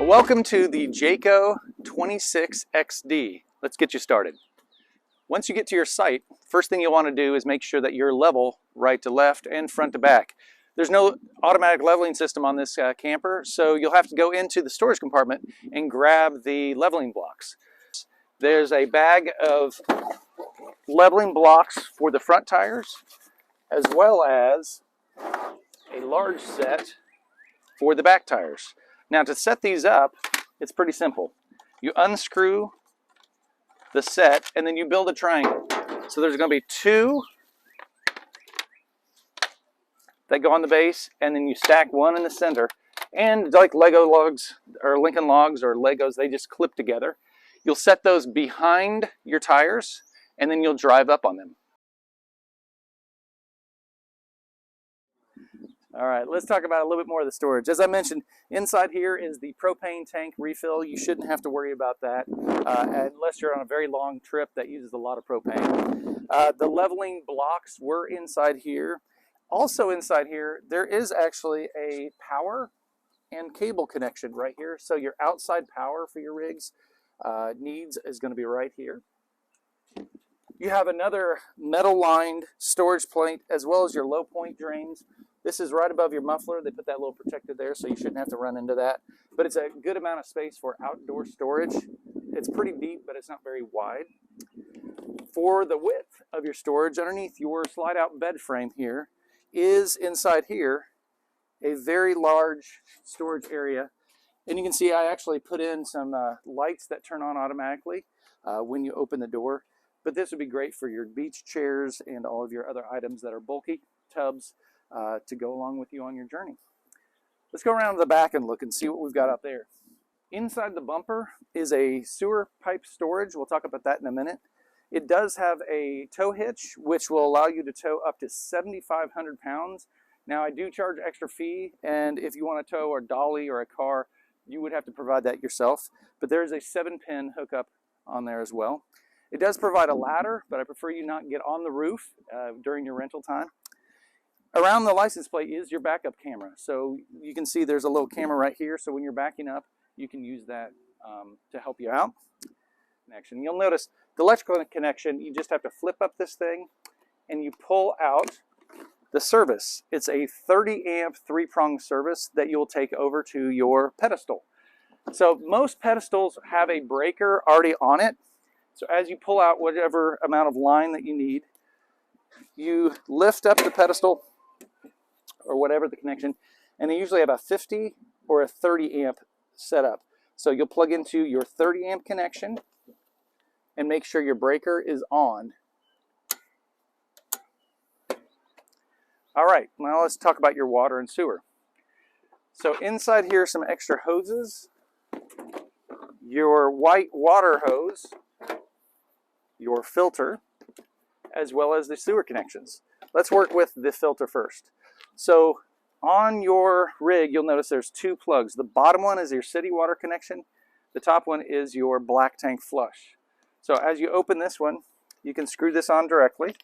welcome to the Jayco 26XD. Let's get you started. Once you get to your site, first thing you'll want to do is make sure that you're level right to left and front to back. There's no automatic leveling system on this camper, so you'll have to go into the storage compartment and grab the leveling blocks. There's a bag of leveling blocks for the front tires, as well as a large set for the back tires. Now to set these up, it's pretty simple. You unscrew the set and then you build a triangle. So there's going to be two that go on the base, and then you stack one in the center. And like Lego logs or Lincoln logs or Legos, they just clip together. You'll set those behind your tires and then you'll drive up on them. All right, let's talk about a little bit more of the storage. As I mentioned, inside here is the propane tank refill. You shouldn't have to worry about that unless you're on a very long trip that uses a lot of propane. The leveling blocks were inside here. Also inside here, there is actually a power and cable connection right here. So your outside power for your rigs needs is going to be right here. You have another metal-lined storage plate as well as your low point drains. This is right above your muffler. They put that little protector there so you shouldn't have to run into that. But it's a good amount of space for outdoor storage. It's pretty deep, but it's not very wide. For the width of your storage, underneath your slide-out bed frame here is inside here a very large storage area. And you can see I actually put in some lights that turn on automatically when you open the door. But this would be great for your beach chairs and all of your other items that are bulky, tubs, to go along with you on your journey. Let's go around to the back and look and see what we've got out there. Inside the bumper is a sewer pipe storage. We'll talk about that in a minute. It does have a tow hitch, which will allow you to tow up to 7,500 pounds. Now, I do charge extra fee, and if you want to tow a dolly or a car, you would have to provide that yourself. But there is a 7-pin hookup on there as well. It does provide a ladder, but I prefer you not get on the roof during your rental time. Around the license plate is your backup camera. So you can see there's a little camera right here. So when you're backing up, you can use that to help you out. Connection. You'll notice the electrical connection, you just have to flip up this thing and you pull out the service. It's a 30 amp 3-prong service that you'll take over to your pedestal. So most pedestals have a breaker already on it. So as you pull out whatever amount of line that you need, you lift up the pedestal or whatever the connection, and they usually have a 50 or a 30 amp setup. So you'll plug into your 30 amp connection and make sure your breaker is on. All right, now let's talk about your water and sewer. So inside here are some extra hoses, your white water hose, your filter, as well as the sewer connections. Let's work with the filter first. So on your rig, you'll notice there's two plugs. The bottom one is your city water connection. The top one is your black tank flush. So as you open this one, you can screw this on directly.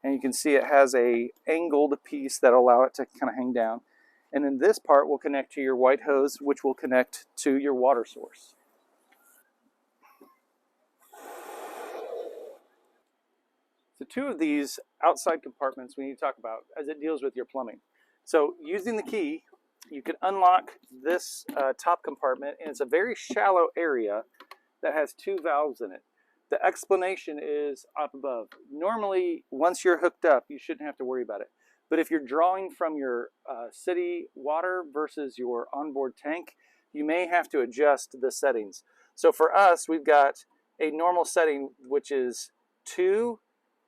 And you can see it has a angled piece that will allow it to kind of hang down. And then this part will connect to your white hose, which will connect to your water source. So two of these outside compartments we need to talk about as it deals with your plumbing. So using the key, you can unlock this top compartment, and it's a very shallow area that has two valves in it. The explanation is up above. Normally, once you're hooked up, you shouldn't have to worry about it. But if you're drawing from your city water versus your onboard tank, you may have to adjust the settings. So for us, we've got a normal setting, which is 2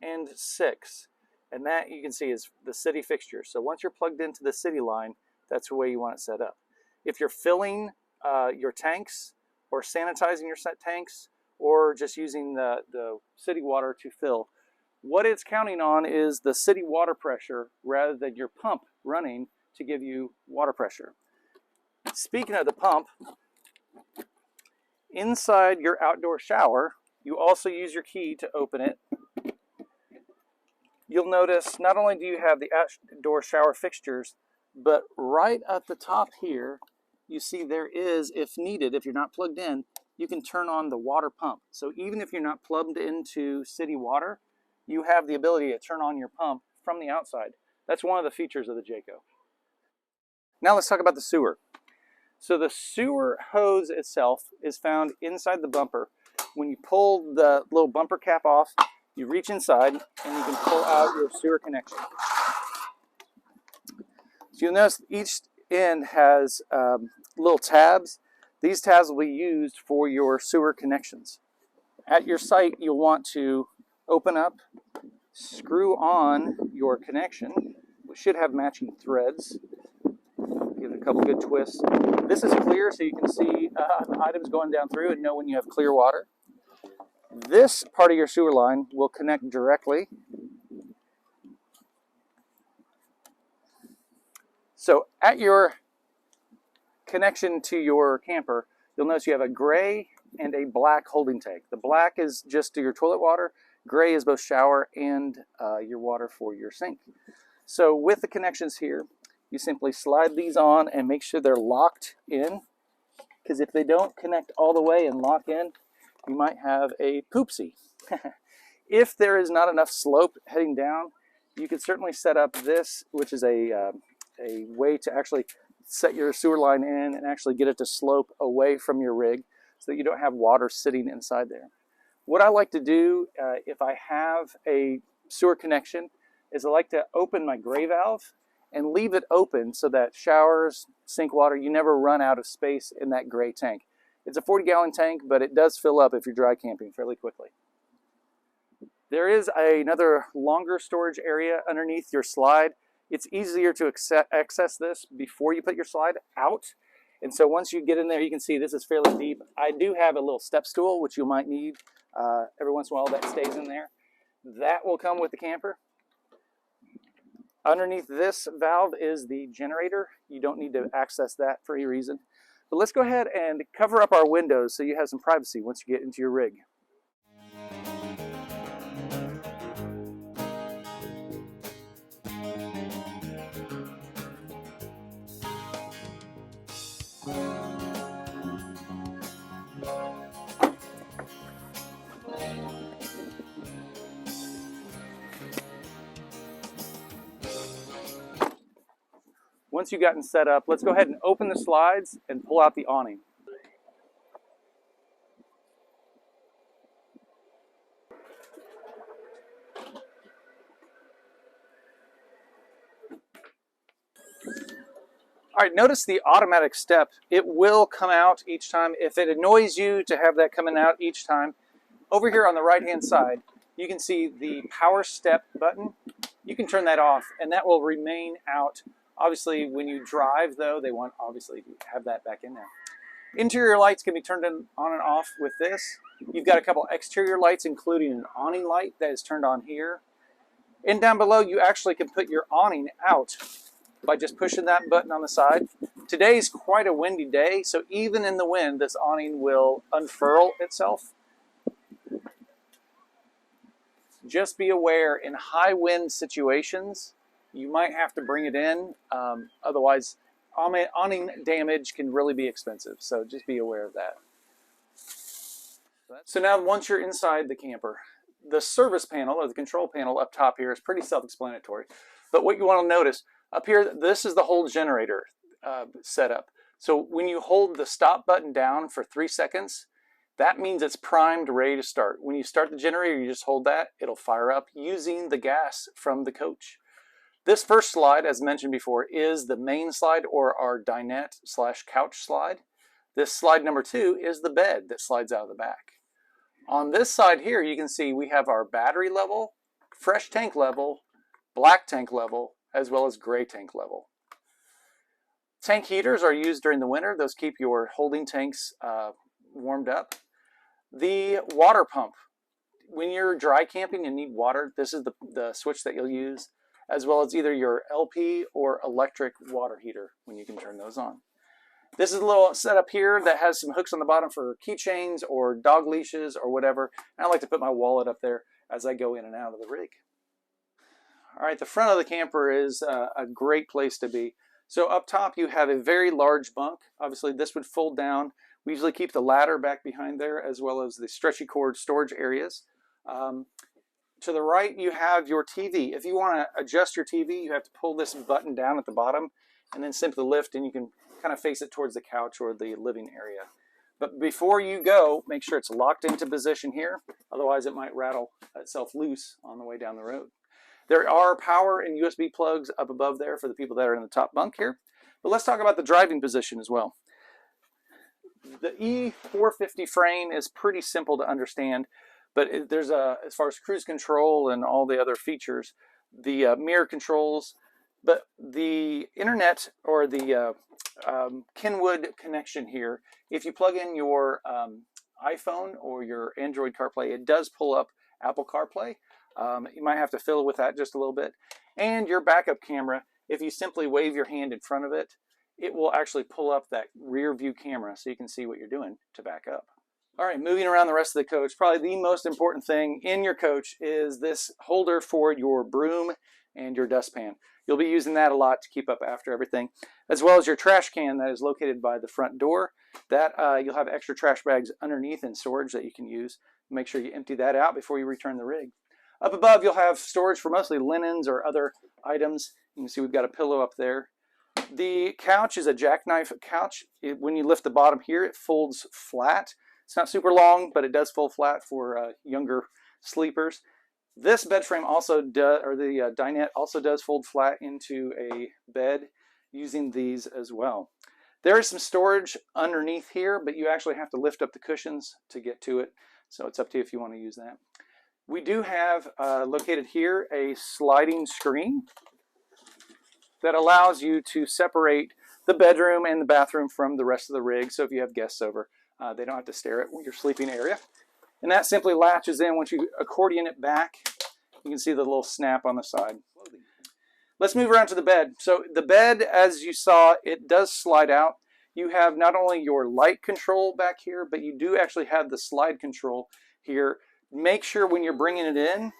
and 6. And that you can see is the city fixture. So once you're plugged into the city line, that's the way you want it set up. If you're filling your tanks or sanitizing your tanks or just using the city water to fill, what it's counting on is the city water pressure rather than your pump running to give you water pressure. Speaking of the pump, inside your outdoor shower, you also use your key to open it. you'll notice not only do you have the outdoor shower fixtures, but right at the top here, you see there is, if needed, if you're not plugged in, you can turn on the water pump. So even if you're not plugged into city water, you have the ability to turn on your pump from the outside. That's one of the features of the Jayco. Now let's talk about the sewer. So the sewer hose itself is found inside the bumper. When you pull the little bumper cap off, you reach inside and you can pull out your sewer connection. So you'll notice each end has little tabs. These tabs will be used for your sewer connections. At your site, you'll want to open up, screw on your connection, which should have matching threads. Give it a couple good twists. This is clear, so you can see the items going down through and know when you have clear water. This part of your sewer line will connect directly. So at your connection to your camper, you'll notice you have a gray and a black holding tank. The black is just your toilet water. Gray is both shower and your water for your sink. So with the connections here, you simply slide these on and make sure they're locked in, because if they don't connect all the way and lock in, you might have a poopsie. If there is not enough slope heading down, you can certainly set up this, which is a way to actually set your sewer line in and actually get it to slope away from your rig so that you don't have water sitting inside there. What I like to do if I have a sewer connection is I like to open my gray valve and leave it open so that showers, sink water, you never run out of space in that gray tank. It's a 40-gallon tank, but it does fill up if you're dry camping fairly quickly. There is another longer storage area underneath your slide. It's easier to access this before you put your slide out. And so once you get in there, you can see this is fairly deep. I do have a little step stool, which you might need every once in a while, that stays in there. That will come with the camper. Underneath this valve is the generator. You don't need to access that for any reason. But let's go ahead and cover up our windows so you have some privacy once you get into your rig. Once you've gotten set up, let's go ahead and open the slides and pull out the awning. All right, notice the automatic step. It will come out each time. If it annoys you to have that coming out each time, over here on the right-hand side, you can see the power step button. You can turn that off, and that will remain out. Obviously, when you drive, though, they want, obviously, to have that back in there. Interior lights can be turned on and off with this. You've got a couple exterior lights, including an awning light that is turned on here. And down below, you actually can put your awning out by just pushing that button on the side. Today's quite a windy day, so even in the wind, this awning will unfurl itself. Just be aware, in high wind situations, you might have to bring it in. Otherwise, awning damage can really be expensive, so just be aware of that. So now once you're inside the camper, the service panel or the control panel up top here is pretty self-explanatory. But what you want to notice, up here, this is the whole generator setup. So when you hold the stop button down for 3 seconds, that means it's primed, ready to start. When you start the generator, you just hold that, it'll fire up using the gas from the coach. This first slide, as mentioned before, is the main slide or our dinette/couch slide. This slide number 2 is the bed that slides out of the back. On this side here, you can see we have our battery level, fresh tank level, black tank level, as well as gray tank level. Tank heaters are used during the winter. Those keep your holding tanks warmed up. The water pump. When you're dry camping and need water, this is the switch that you'll use, as well as either your LP or electric water heater when you can turn those on. This is a little setup here that has some hooks on the bottom for keychains or dog leashes or whatever. And I like to put my wallet up there as I go in and out of the rig. All right, the front of the camper is a great place to be. So up top you have a very large bunk. Obviously this would fold down. We usually keep the ladder back behind there as well as the stretchy cord storage areas. To the right you have your TV. If you want to adjust your TV, you have to pull this button down at the bottom and then simply lift, and you can kind of face it towards the couch or the living area. But before you go, make sure it's locked into position here. Otherwise it might rattle itself loose on the way down the road. There are power and USB plugs up above there for the people that are in the top bunk here. But let's talk about the driving position as well. The E450 frame is pretty simple to understand, but there's as far as cruise control and all the other features, the mirror controls, but the internet or the Kenwood connection here, if you plug in your iPhone or your Android CarPlay, it does pull up Apple CarPlay. You might have to fiddle with that just a little bit. And your backup camera, if you simply wave your hand in front of it, it will actually pull up that rear view camera so you can see what you're doing to back up. All right, moving around the rest of the coach, probably the most important thing in your coach is this holder for your broom and your dustpan. You'll be using that a lot to keep up after everything, as well as your trash can that is located by the front door. That you'll have extra trash bags underneath in storage that you can use. Make sure you empty that out before you return the rig. Up above, you'll have storage for mostly linens or other items. You can see we've got a pillow up there. The couch is a jackknife couch. When you lift the bottom here, it folds flat. It's not super long, but it does fold flat for younger sleepers. This bed frame also does, or the dinette also does fold flat into a bed using these as well. There is some storage underneath here, but you actually have to lift up the cushions to get to it. So it's up to you if you want to use that. We do have located here a sliding screen that allows you to separate the bedroom and the bathroom from the rest of the rig. So if you have guests over, they don't have to stare at your sleeping area. And that simply latches in. Once you accordion it back, you can see the little snap on the side. Let's move around to the bed. So the bed, as you saw, it does slide out. You have not only your light control back here, but you do actually have the slide control here. Make sure when you're bringing it in,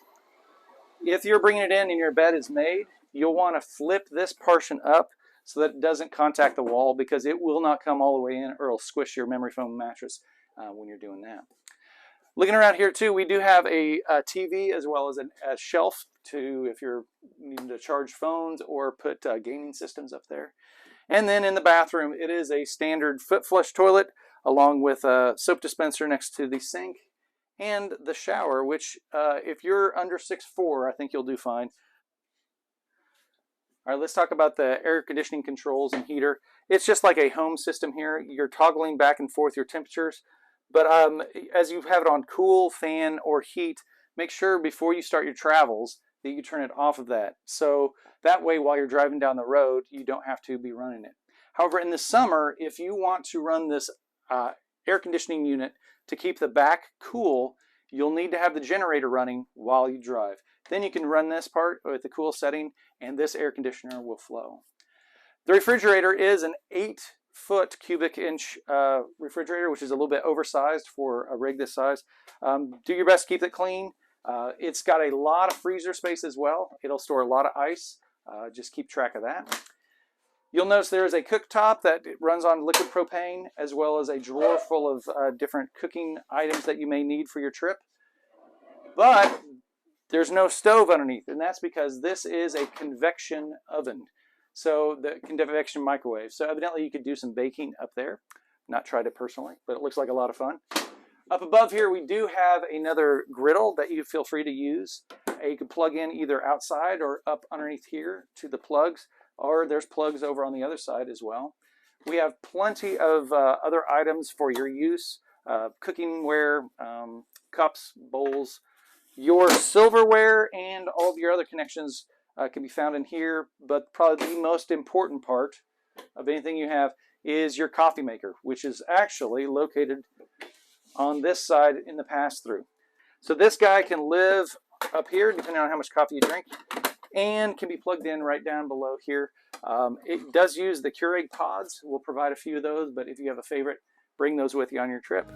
if you're bringing it in and your bed is made, you'll want to flip this portion up so that it doesn't contact the wall, because it will not come all the way in or it'll squish your memory foam mattress when you're doing that. Looking around here too, we do have a TV as well as a shelf to if you're needing to charge phones or put gaming systems up there. And then in the bathroom, it is a standard foot flush toilet along with a soap dispenser next to the sink and the shower, which if you're under 6'4", I think you'll do fine. All right, let's talk about the air conditioning controls and heater. It's just like a home system here. You're toggling back and forth your temperatures, but as you have it on cool, fan, or heat, make sure before you start your travels that you turn it off of that. So that way, while you're driving down the road, you don't have to be running it. However, in the summer, if you want to run this air conditioning unit to keep the back cool, you'll need to have the generator running while you drive. Then you can run this part with the cool setting and this air conditioner will flow. The refrigerator is an 8-foot cubic inch refrigerator, which is a little bit oversized for a rig this size. Do your best to keep it clean. It's got a lot of freezer space as well. It'll store a lot of ice. Just keep track of that. You'll notice there is a cooktop that runs on liquid propane, as well as a drawer full of different cooking items that you may need for your trip. But there's no stove underneath, and that's because this is a convection oven. So the convection microwave. So evidently you could do some baking up there. Not tried it personally, but it looks like a lot of fun. Up above here, we do have another griddle that you feel free to use. You can plug in either outside or up underneath here to the plugs, or there's plugs over on the other side as well. We have plenty of other items for your use. Cooking ware, cups, bowls. Your silverware and all of your other connections can be found in here, but probably the most important part of anything you have is your coffee maker, which is actually located on this side in the pass-through. So this guy can live up here, depending on how much coffee you drink, and can be plugged in right down below here. It does use the Keurig pods. We'll provide a few of those, but if you have a favorite, bring those with you on your trip.